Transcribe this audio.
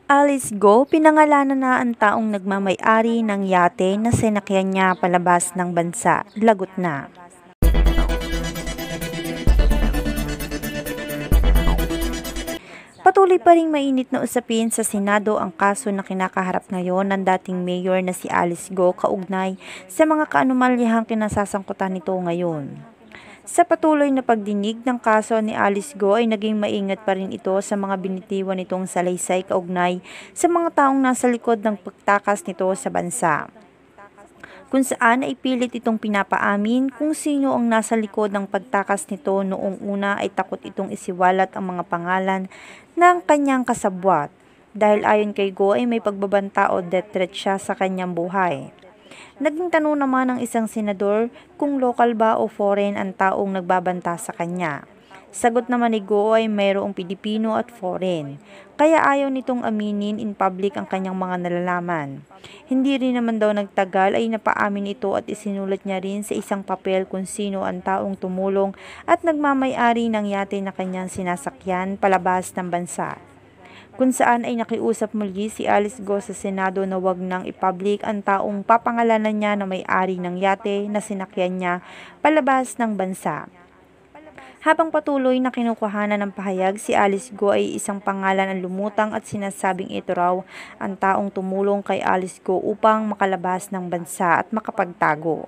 Alice Go, pinangalanan na ang taong nagmamay-ari ng yate na sinakyan niya palabas ng bansa. Lagot na. Patuloy pa ring mainit na usapin sa Senado ang kaso na kinakaharap ngayon ng dating mayor na si Alice Go kaugnay sa mga kaanumalyahang kinasasangkutan nito ngayon. Sa patuloy na pagdinig ng kaso ni Alice Go ay naging maingat pa rin ito sa mga binitiwan nitong salaysay kaugnay sa mga taong nasa likod ng pagtakas nito sa bansa, kung saan ay pilit itong pinapaamin kung sino ang nasa likod ng pagtakas nito. Noong una ay takot itong isiwalat ang mga pangalan ng kanyang kasabwat dahil ayon kay Go ay may pagbabanta o death threat siya sa kanyang buhay. Naging tanong naman ng isang senador kung local ba o foreign ang taong nagbabanta sa kanya. Sagot naman ni Go ay mayroong Pilipino at foreign, kaya ayaw nitong aminin in public ang kanyang mga nalalaman. Hindi rin naman daw nagtagal ay napaamin ito at isinulat niya rin sa isang papel kung sino ang taong tumulong at nagmamay-ari ng yate na kanyang sinasakyan palabas ng bansa, kung saan ay nakiusap muli si Alice Go sa Senado na wag nang i-public ang taong papangalanan niya na may-ari ng yate na sinakyan niya palabas ng bansa. Habang patuloy na kinukuhanan ng pahayag, si Alice Go ay isang pangalan ang lumutang at sinasabing ito raw ang taong tumulong kay Alice Go upang makalabas ng bansa at makapagtago.